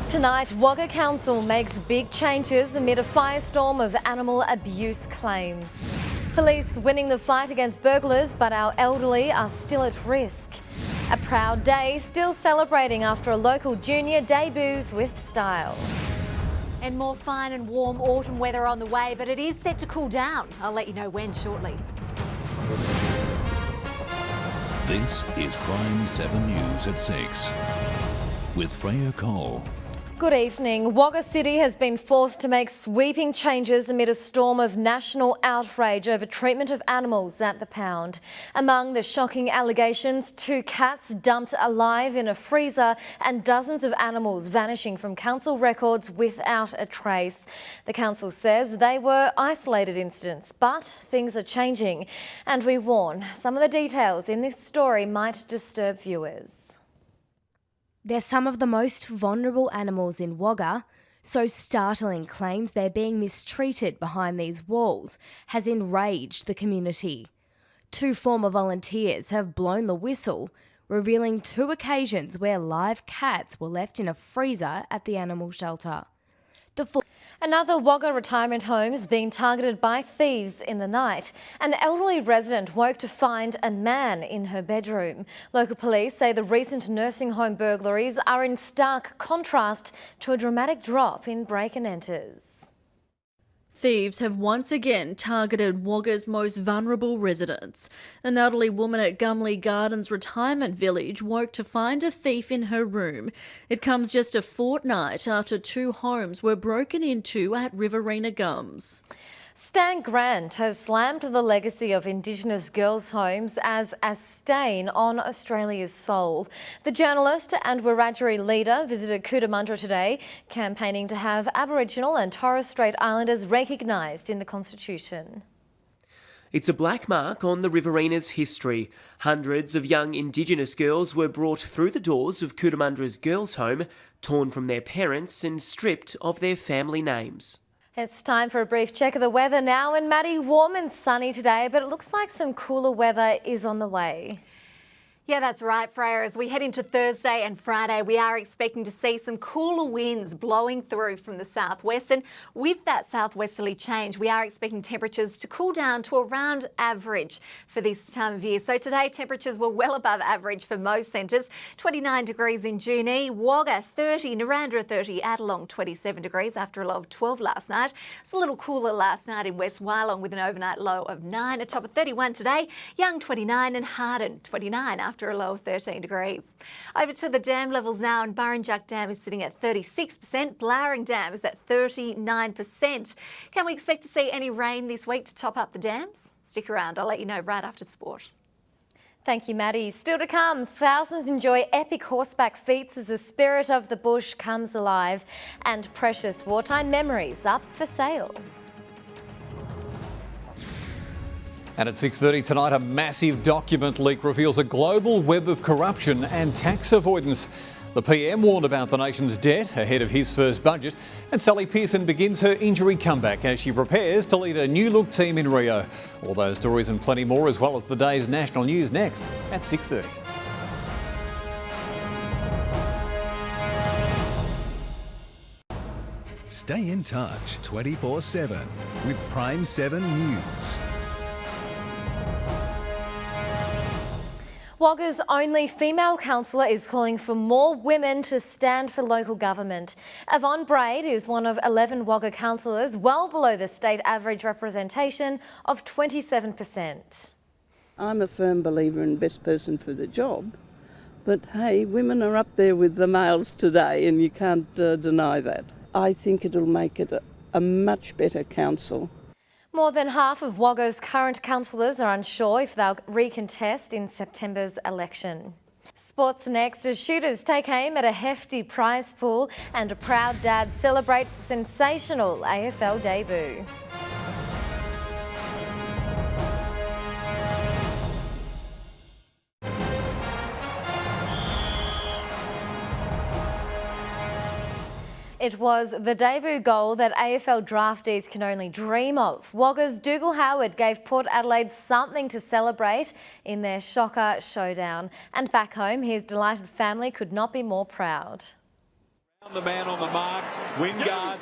Tonight, Wagga Council makes big changes amid a firestorm of animal abuse claims. Police winning the fight against burglars, but our elderly are still at risk. A proud day still celebrating after a local junior debuts with style. And more fine and warm autumn weather on the way, but it is set to cool down. I'll let you know when shortly. This is Prime7 News at 6 with Freya Cole. Good evening. Wagga City has been forced to make sweeping changes amid a storm of national outrage over treatment of animals at the pound. Among the shocking allegations, 2 cats dumped alive in a freezer and dozens of animals vanishing from council records without a trace. The council says they were isolated incidents, but things are changing. And we warn, some of the details in this story might disturb viewers. They're some of the most vulnerable animals in Wagga, so startling claims they're being mistreated behind these walls has enraged the community. 2 former volunteers have blown the whistle, revealing 2 occasions where live cats were left in a freezer at the animal shelter. Another Wagga retirement home is being targeted by thieves in the night. An elderly resident woke to find a man in her bedroom. Local police say the recent nursing home burglaries are in stark contrast to a dramatic drop in break and enters. Thieves have once again targeted Wagga's most vulnerable residents. An elderly woman at Gumley Gardens retirement village woke to find a thief in her room. It comes just a fortnight after 2 homes were broken into at Riverina Gums. Stan Grant has slammed the legacy of Indigenous girls' homes as a stain on Australia's soul. The journalist and Wiradjuri leader visited Cootamundra today, campaigning to have Aboriginal and Torres Strait Islanders recognised in the Constitution. It's a black mark on the Riverina's history. Hundreds of young Indigenous girls were brought through the doors of Cootamundra's girls' home, torn from their parents and stripped of their family names. It's time for a brief check of the weather now. And Maddie, warm and sunny today, but it looks like some cooler weather is on the way. Yeah, that's right, Freya. As we head into Thursday and Friday, we are expecting to see some cooler winds blowing through from the southwest. And with that southwesterly change, we are expecting temperatures to cool down to around average for this time of year. So today, temperatures were well above average for most centres. 29 degrees in Junee, Wagga 30, Narrandera 30, Adelong 27 degrees after a low of 12 last night. It's a little cooler last night in West Wyalong with an overnight low of 9, a top of 31 today. Young 29 and Harden 29 after a low of 13 degrees. Over to the dam levels now, and Burrinjuck Dam is sitting at 36%, Blowering Dam is at 39%. Can we expect to see any rain this week to top up the dams? Stick around, I'll let you know right after sport. Thank you, Maddie. Still to come, thousands enjoy epic horseback feats as the spirit of the bush comes alive, and precious wartime memories up for sale. And at 6:30 tonight, a massive document leak reveals a global web of corruption and tax avoidance. The PM warned about the nation's debt ahead of his first budget, and Sally Pearson begins her injury comeback as she prepares to lead a new-look team in Rio. All those stories and plenty more, as well as the day's national news, next at 6:30. Stay in touch 24/7 with Prime7 News. Wagga's only female councillor is calling for more women to stand for local government. Yvonne Braid is one of 11 Wagga councillors, well below the state average representation of 27%. I'm a firm believer in best person for the job, but hey, women are up there with the males today and you can't deny that. I think it'll make it a much better council. More than half of Wagga's current councillors are unsure if they'll recontest in September's election. Sports next, as shooters take aim at a hefty prize pool and a proud dad celebrates sensational AFL debut. It was the debut goal that AFL draftees can only dream of. Wagga's Dougal Howard gave Port Adelaide something to celebrate in their shocker showdown. And back home, his delighted family could not be more proud. The man on the mark, Wingard.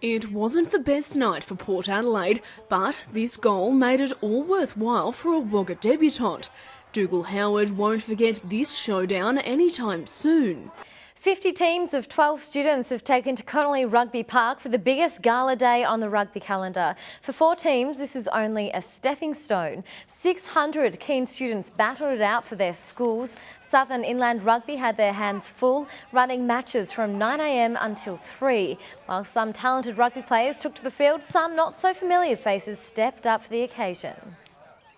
It wasn't the best night for Port Adelaide, but this goal made it all worthwhile for a Wagga debutant. Dougal Howard won't forget this showdown anytime soon. 50 teams of 12 students have taken to Connolly Rugby Park for the biggest gala day on the rugby calendar. For 4 teams, this is only a stepping stone. 600 keen students battled it out for their schools. Southern Inland Rugby had their hands full, running matches from 9 a.m. until 3. While some talented rugby players took to the field, some not so familiar faces stepped up for the occasion.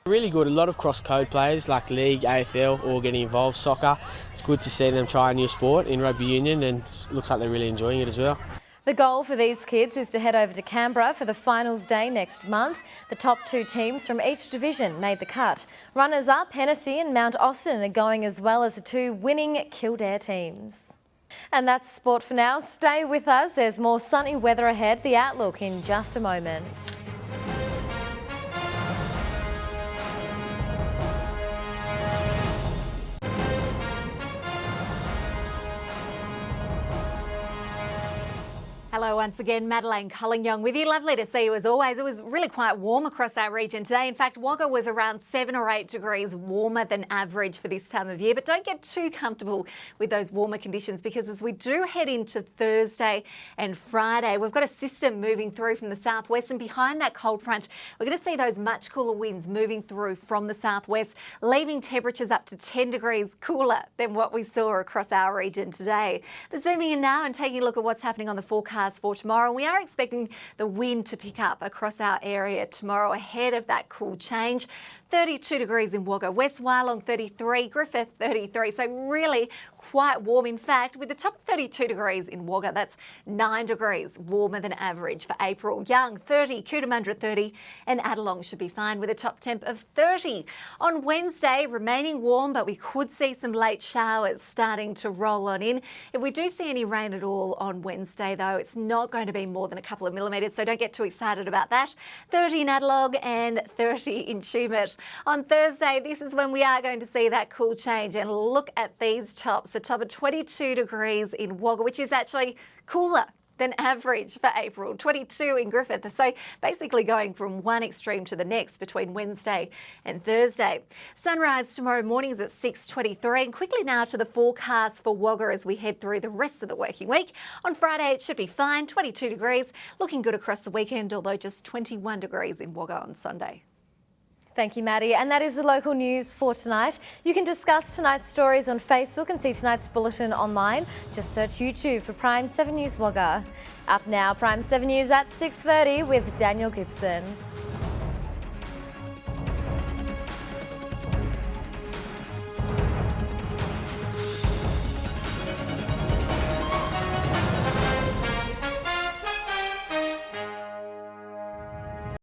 Really good. A lot of cross-code players like League, AFL, all getting involved. Soccer. It's good to see them try a new sport in rugby union, and it looks like they're really enjoying it as well. The goal for these kids is to head over to Canberra for the finals day next month. The top 2 teams from each division made the cut. Runners-up, Hennessy and Mount Austin are going, as well as the 2 winning Kildare teams. And that's sport for now. Stay with us. There's more sunny weather ahead. The outlook in just a moment. Hello once again, Madelaine Collignon with you. Lovely to see you as always. It was really quite warm across our region today. In fact, Wagga was around 7 or 8 degrees warmer than average for this time of year. But don't get too comfortable with those warmer conditions, because as we do head into Thursday and Friday, we've got a system moving through from the southwest, and behind that cold front, we're going to see those much cooler winds moving through from the southwest, leaving temperatures up to 10 degrees cooler than what we saw across our region today. But zooming in now and taking a look at what's happening on the forecast for tomorrow. We are expecting the wind to pick up across our area tomorrow ahead of that cool change. 32 degrees in Wagga, West Wyalong 33, Griffith 33. So really quite warm. In fact, with the top of 32 degrees in Wagga, that's 9 degrees warmer than average for April. Young 30, Cootamundra 30, and Adelong should be fine with a top temp of 30. On Wednesday, remaining warm, but we could see some late showers starting to roll on in. If we do see any rain at all on Wednesday, though, it's not going to be more than a couple of millimetres, so don't get too excited about that. 30 in Adelong and 30 in Tumut. On Thursday, this is when we are going to see that cool change, and look at these tops. A top of 22 degrees in Wagga, which is actually cooler than average for April. 22 in Griffith. So basically going from one extreme to the next between Wednesday and Thursday. Sunrise tomorrow morning is at 6:23. And quickly now to the forecast for Wagga as we head through the rest of the working week. On Friday, it should be fine, 22 degrees. Looking good across the weekend, although just 21 degrees in Wagga on Sunday. Thank you, Maddie. And that is the local news for tonight. You can discuss tonight's stories on Facebook and see tonight's bulletin online. Just search YouTube for Prime 7 News Wagga. Up now, Prime 7 News at 6:30 with Daniel Gibson.